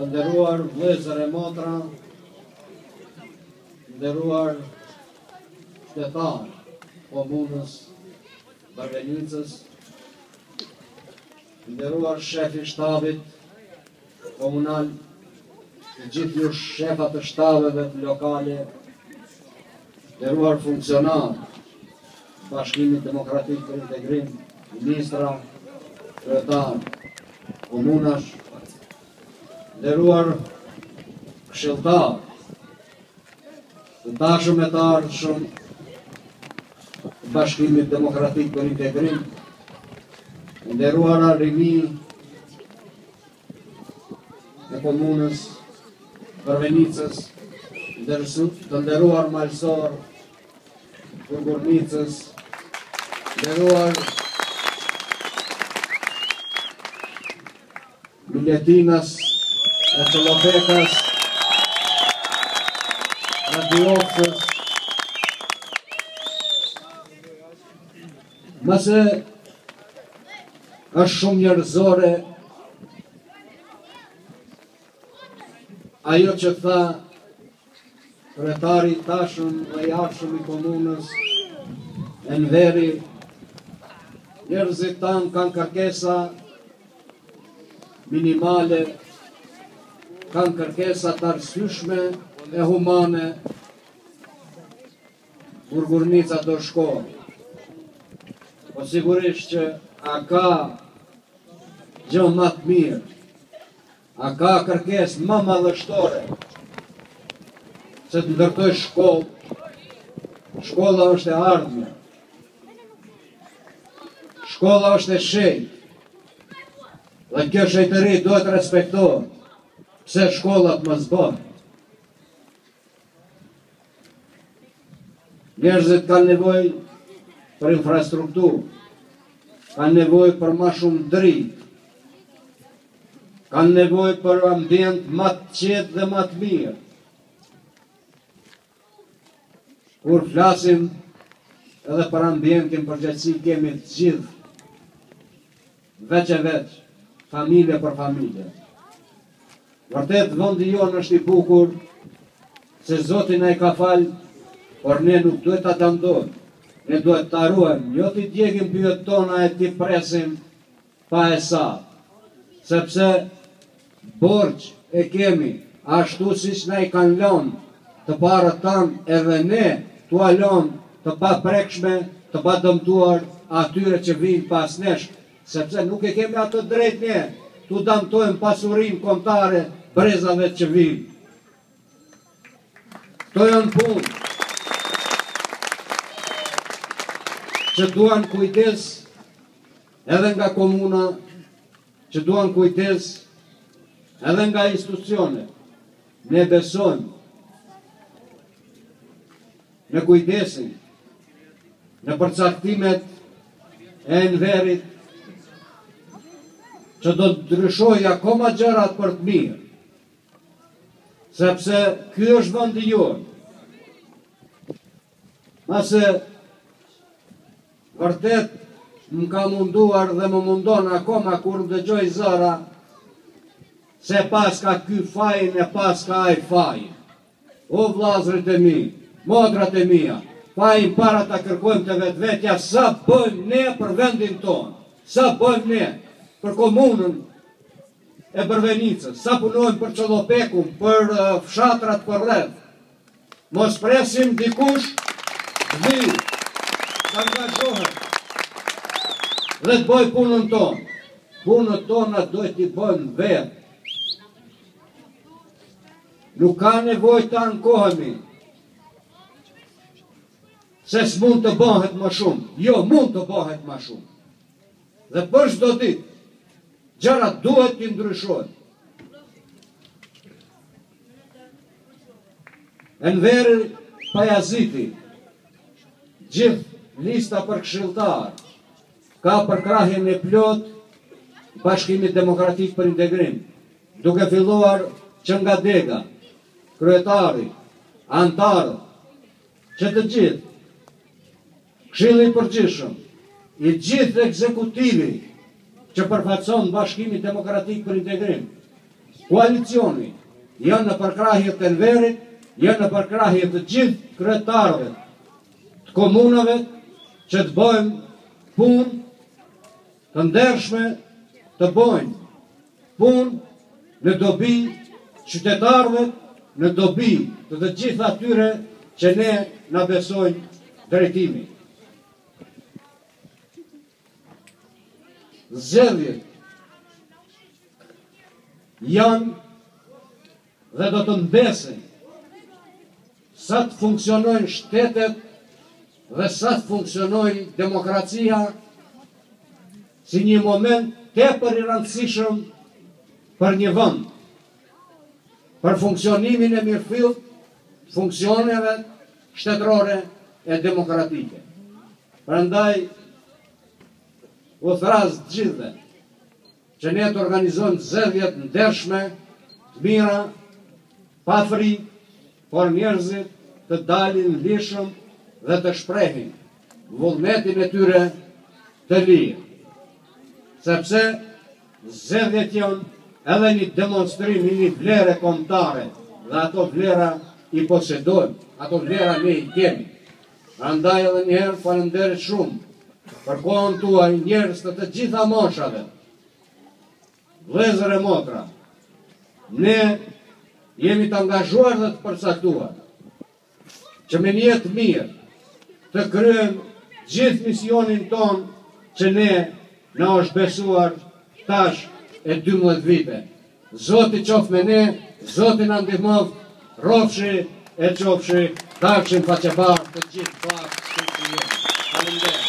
Të nderuar vëllezër e motra, nderuar qytetarë komunës Barbenicës, nderuar shefi shtabit komunal, të gjithë ju shefat të shtabeve lokale, nderuar funksionar Bashkimit Demokratik për Integrim, ministra, kryetar, komunash, nderuar këshilltar, të dashur të ardhshëm të Bashkimit Demokratik për Integrim, nderuara rini e komunës Barbenicës, të nderuar malsor Gurgurnicës, nderuar Miletinas, e Qolopekas, Radiofsës. Mëse është shumë njerëzore ajo që tha kryetari tashëm dhe i ardhshëm i komunës Enveri, njerëzit tanë kanë kërkesa minimale, kanë kërkesa të arsyeshme e humane, Gurgurnica do shkojë. Po sigurisht që a ka gjë më të mirë, a ka kërkesë më madhështore se të ndërtoj shkollë. Shkolla është e ardhme. Shkolla është e shenjtë. Dhe kjo shenjtëri duhet respektohet. Pse shkollat mos bëhen? Njerëzit kanë nevojë për infrastrukturë, kanë nevojë për më shumë dritë, kanë nevojë për ambient më të qetë dhe më të mirë. Kur flasim edhe për ambientin përgjithësi, kemi të gjithë, veç e veç, familje për familje. Vërtet, vendi jonë është i bukur, se Zoti na i ka falë, por ne nuk duhet ta dëmtojmë. Ne duhet ta ruajmë, jo t'i djegim pyjet tona e t'i presim pa e sa. Sepse borxh e kemi, ashtu siç na i kanë lënë të parët tanë, edhe ne t'ua lëmë të pa prekshme, të pa dëmtuar atyre që vinë pas nesh, sepse nuk e kemi atë drejt ne, t'u dëmtojmë pasurinë kombëtare brezave që vinë. Këto janë punë që duan kujdes edhe nga komuna, që duan kujdes edhe nga institucione. Ne besojmë në kujdesin, në përcaktimet e Enverit, që do të ndryshojë akoma gjërat për të mirë, sepse ky është vendi jonë. Mase vërtet më ka munduar dhe më mundon akoma kur dëgjoj zëra se pas ka ky fajin e pas ka ai fajin. O vllazërit e mi, modrat e mia, fajin para ta kërkojmë të vetvetja, sa bëjmë ne për vendin tonë, sa bëjmë ne për komunën e Barbenicës, sa punojmë për Qolopekun, për fshatrat për rreth. Mos presim dikush të vi, të angazhohet dhe të bëj punën tonë. Punën tona duhet t'i bëjmë vetë. Nuk ka nevojë të ankohemi, se s'mund të bëhet më shumë. Jo, mund të bëhet më shumë. Dhe për çdo ditë, gjërat duhet të ndryshojnë. Enveri Pajaziti, gjithë lista për këshilltar, ka përkrahjen e plot Bashkimit Demokratik për Integrim, duke filluar që nga dega, kryetari, antarë, që të gjithë, Këshilli i Përgjithshëm, i gjithë ekzekutivi që përfaqëson Bashkimin Demokratik për Integrim, koalicioni janë në përkrahje të Enverit, janë në përkrahje të gjithë kryetarëve të komunave që të bëjmë punë të ndershme, të bëjmë punë në dobi qytetarëve, në dobi të gjithë atyre që ne na besojnë drejtimin. Zgjedhjet janë dhe do të mbesen sa të funksionojnë shtetet dhe sa të funksionojnë demokracia si një moment tepër i rëndësishëm për një vend, për funksionimin e mirëfillt të funksioneve shtetërore e demokratike. Prandaj u thras të gjithëve që ne të organizojmë zgjedhjet ndershme, të mira, pa frikë, por njerëzit të dalin lishëm dhe të shprehin vullnetin e tyre të lirë. Sepse zgjedhjet janë edhe një demonstrim i një vlere kombëtare dhe ato vlera i posedojmë, ato vlera ne i kemi. Prandaj edhe një herë falenderit shumë për kohën tuaj, njerëz të gjitha moshave, vëllezër e motra. Ne jemi të angazhuar dhe të përcaktuar që me një jetë mirë të kryejmë gjithë misionin ton që ne na është besuar tash e 12 vite. Zoti qof me ne, Zoti na ndihmoft, rrofshi e qofshi, dashim faqebar të gjithë bashkë. Faleminderit.